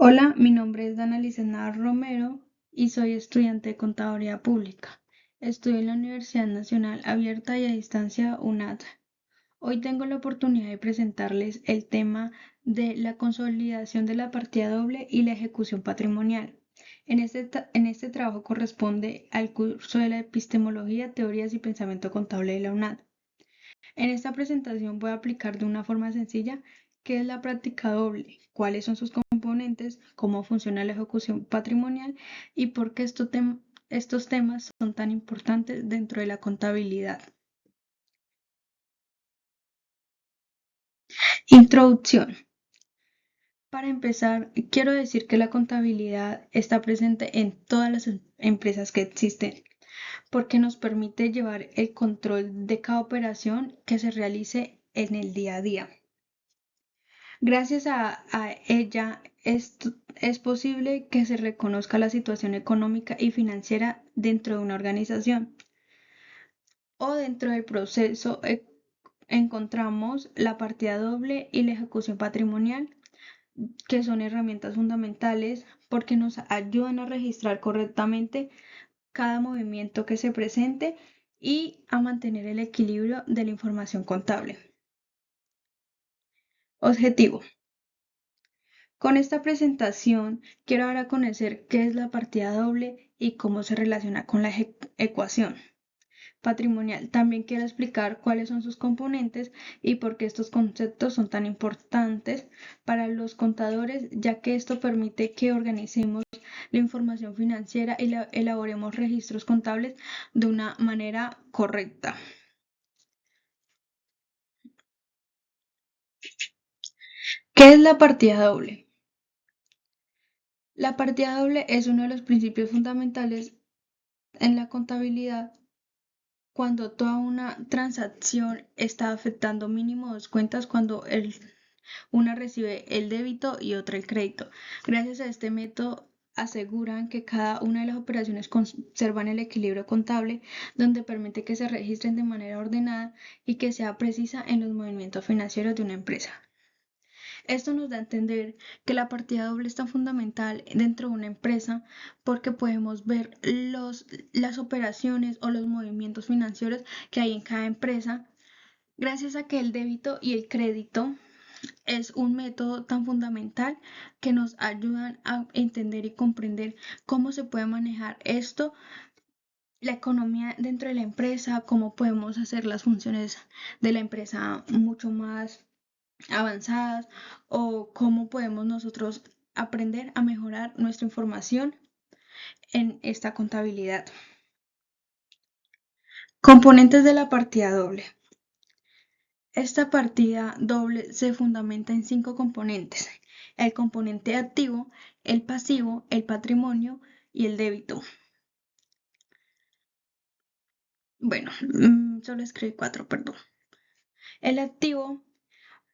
Hola, mi nombre es Dana Licena Romero y soy estudiante de Contaduría Pública. Estudio en la Universidad Nacional Abierta y a Distancia UNAD. Hoy tengo la oportunidad de presentarles el tema de la consolidación de la partida doble y la ejecución patrimonial. En este trabajo corresponde al curso de la Epistemología, Teorías y Pensamiento Contable de la UNAD. En esta presentación voy a aplicar de una forma sencilla qué es la práctica doble, cuáles son sus componentes, cómo funciona la ejecución patrimonial y por qué estos temas son tan importantes dentro de la contabilidad. Introducción. Para empezar, quiero decir que la contabilidad está presente en todas las empresas que existen, porque nos permite llevar el control de cada operación que se realice en el día a día. Gracias a ella es posible que se reconozca la situación económica y financiera dentro de una organización o dentro del proceso encontramos la partida doble y la ejecución patrimonial, que son herramientas fundamentales porque nos ayudan a registrar correctamente cada movimiento que se presente y a mantener el equilibrio de la información contable. Objetivo. Con esta presentación quiero dar a conocer qué es la partida doble y cómo se relaciona con la ecuación patrimonial. También quiero explicar cuáles son sus componentes y por qué estos conceptos son tan importantes para los contadores, ya que esto permite que organicemos la información financiera y elaboremos registros contables de una manera correcta. ¿Qué es la partida doble? La partida doble es uno de los principios fundamentales en la contabilidad cuando toda una transacción está afectando mínimo dos cuentas cuando una recibe el débito y otra el crédito. Gracias a este método aseguran que cada una de las operaciones conservan el equilibrio contable, donde permite que se registren de manera ordenada y que sea precisa en los movimientos financieros de una empresa. Esto nos da a entender que la partida doble es tan fundamental dentro de una empresa porque podemos ver las operaciones o los movimientos financieros que hay en cada empresa, gracias a que el débito y el crédito es un método tan fundamental que nos ayudan a entender y comprender cómo se puede manejar esto, la economía dentro de la empresa, cómo podemos hacer las funciones de la empresa mucho más avanzadas o cómo podemos nosotros aprender a mejorar nuestra información en esta contabilidad. Componentes de la partida doble. Esta partida doble se fundamenta en 5 componentes: el componente activo, el pasivo, el patrimonio y el débito. Bueno, solo escribí 4, perdón. El activo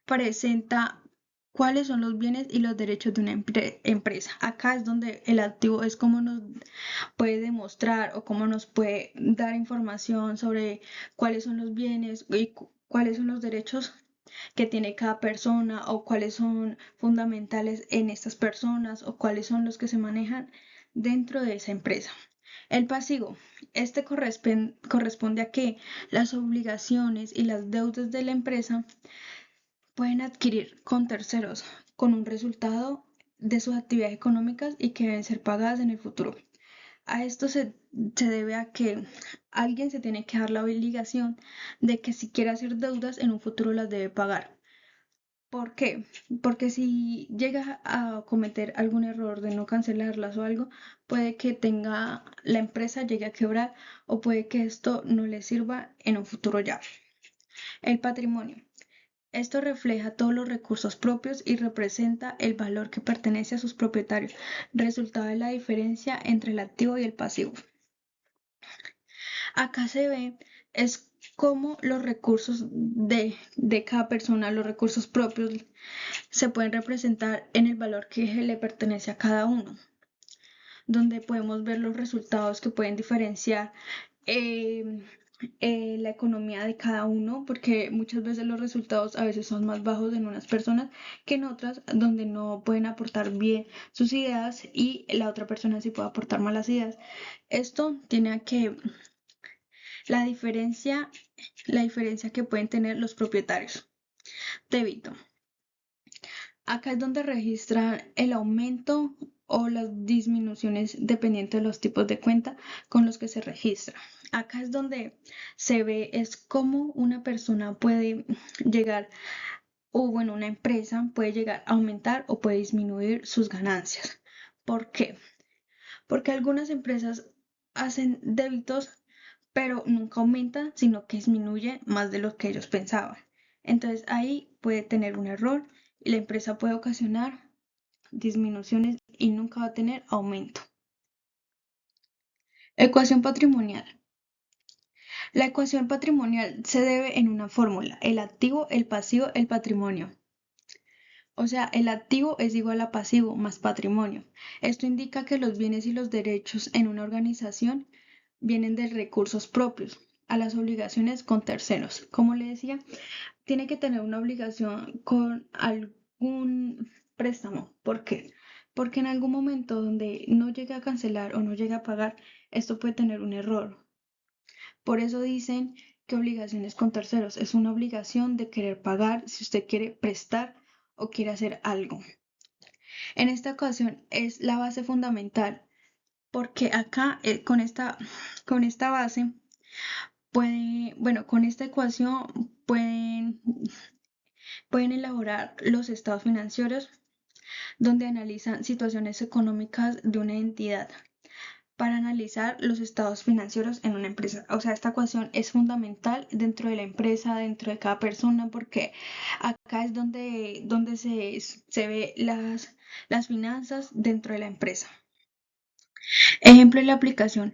presenta cuáles son los bienes y los derechos de una empresa. Acá es donde el activo es cómo nos puede demostrar o cómo nos puede dar información sobre cuáles son los bienes y cuáles son los derechos que tiene cada persona o cuáles son fundamentales en estas personas o cuáles son los que se manejan dentro de esa empresa. El pasivo. Este corresponde a que las obligaciones y las deudas de la empresa pueden adquirir con terceros con un resultado de sus actividades económicas y que deben ser pagadas en el futuro. A esto se debe a que alguien se tiene que dar la obligación de que si quiere hacer deudas en un futuro las debe pagar. ¿Por qué? Porque si llega a cometer algún error de no cancelarlas o algo, puede que la empresa llegue a quebrar o puede que esto no le sirva en un futuro ya. El patrimonio. Esto refleja todos los recursos propios y representa el valor que pertenece a sus propietarios, resultado de la diferencia entre el activo y el pasivo. Acá se ve es cómo los recursos de cada persona, los recursos propios, se pueden representar en el valor que le pertenece a cada uno, donde podemos ver los resultados que pueden diferenciar. la economía de cada uno, porque muchas veces los resultados a veces son más bajos en unas personas que en otras, donde no pueden aportar bien sus ideas y la otra persona sí puede aportar malas ideas. Esto tiene a que la diferencia, la diferencia que pueden tener los propietarios. Débito. Acá es donde registran el aumento o las disminuciones dependiendo de los tipos de cuenta con los que se registra. Acá es donde se ve es cómo una persona puede llegar, o bueno, una empresa puede llegar a aumentar o puede disminuir sus ganancias. ¿Por qué? Porque algunas empresas hacen débitos, pero nunca aumentan, sino que disminuye más de lo que ellos pensaban. Entonces ahí puede tener un error y la empresa puede ocasionar disminuciones y nunca va a tener aumento. Ecuación patrimonial. La ecuación patrimonial se debe en una fórmula, el activo, el pasivo, el patrimonio. O sea, el activo es igual a pasivo más patrimonio. Esto indica que los bienes y los derechos en una organización vienen de recursos propios a las obligaciones con terceros. Como le decía, tiene que tener una obligación con algún préstamo. ¿Por qué? Porque en algún momento donde no llegue a cancelar o no llegue a pagar, esto puede tener un error. Por eso dicen que obligaciones con terceros es una obligación de querer pagar si usted quiere prestar o quiere hacer algo. En esta ocasión es la base fundamental porque acá con esta base bueno, con esta ecuación pueden elaborar los estados financieros donde analizan situaciones económicas de una entidad para analizar los estados financieros en una empresa. O sea, esta ecuación es fundamental dentro de la empresa, dentro de cada persona, porque acá es donde se ve las finanzas dentro de la empresa. Ejemplo de la aplicación.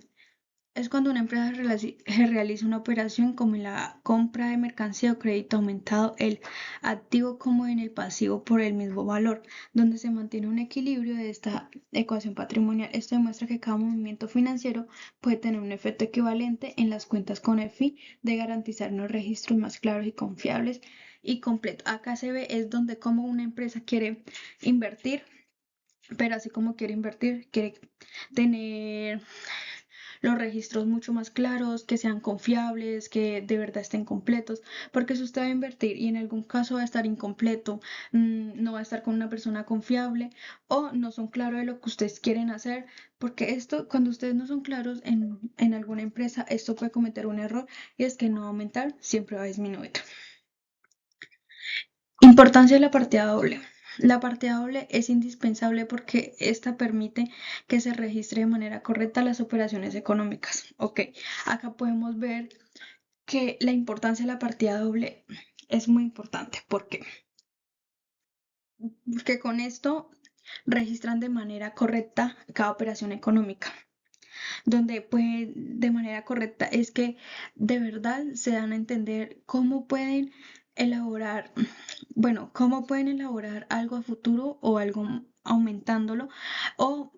Es cuando una empresa realiza una operación como en la compra de mercancía o crédito aumentado el activo como en el pasivo por el mismo valor, donde se mantiene un equilibrio de esta ecuación patrimonial. Esto demuestra que cada movimiento financiero puede tener un efecto equivalente en las cuentas con el fin de garantizar unos registros más claros y confiables y completos. Acá se ve es donde como una empresa quiere invertir, pero así como quiere invertir, quiere tener los registros mucho más claros, que sean confiables, que de verdad estén completos, porque si usted va a invertir y en algún caso va a estar incompleto, no va a estar con una persona confiable o no son claros de lo que ustedes quieren hacer, porque esto, cuando ustedes no son claros en alguna empresa, esto puede cometer un error y es que no va a aumentar, siempre va a disminuir. Importancia de la partida doble. La partida doble es indispensable porque esta permite que se registre de manera correcta las operaciones económicas. Ok, acá podemos ver que la importancia de la partida doble es muy importante. ¿Por qué? Porque con esto registran de manera correcta cada operación económica. Donde pues de manera correcta es que de verdad se dan a entender cómo pueden elaborar, bueno, cómo pueden elaborar algo a futuro o algo aumentándolo o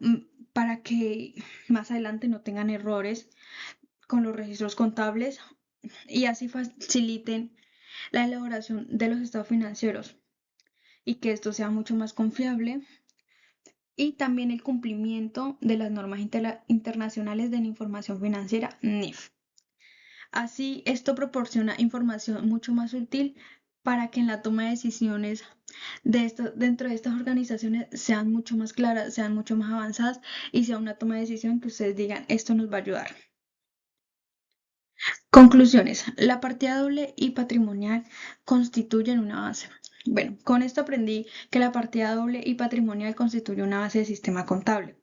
para que más adelante no tengan errores con los registros contables y así faciliten la elaboración de los estados financieros y que esto sea mucho más confiable y también el cumplimiento de las normas internacionales de la información financiera NIF. Así, esto proporciona información mucho más útil para que en la toma de decisiones dentro de estas organizaciones sean mucho más claras, sean mucho más avanzadas y sea una toma de decisión que ustedes digan, esto nos va a ayudar. Conclusiones. La partida doble y patrimonial constituyen una base. Bueno, con esto aprendí que la partida doble y patrimonial constituye una base de sistema contable,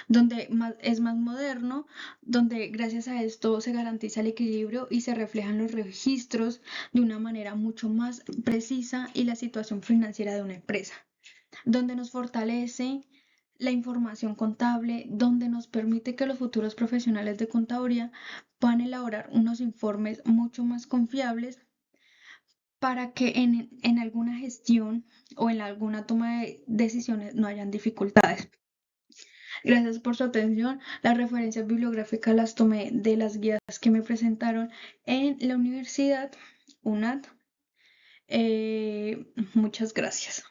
donde es más moderno, donde gracias a esto se garantiza el equilibrio y se reflejan los registros de una manera mucho más precisa y la situación financiera de una empresa, donde nos fortalece la información contable, donde nos permite que los futuros profesionales de contaduría puedan elaborar unos informes mucho más confiables para que en alguna gestión o en alguna toma de decisiones no hayan dificultades. Gracias por su atención. Las referencias bibliográficas las tomé de las guías que me presentaron en la universidad UNAD. Muchas gracias.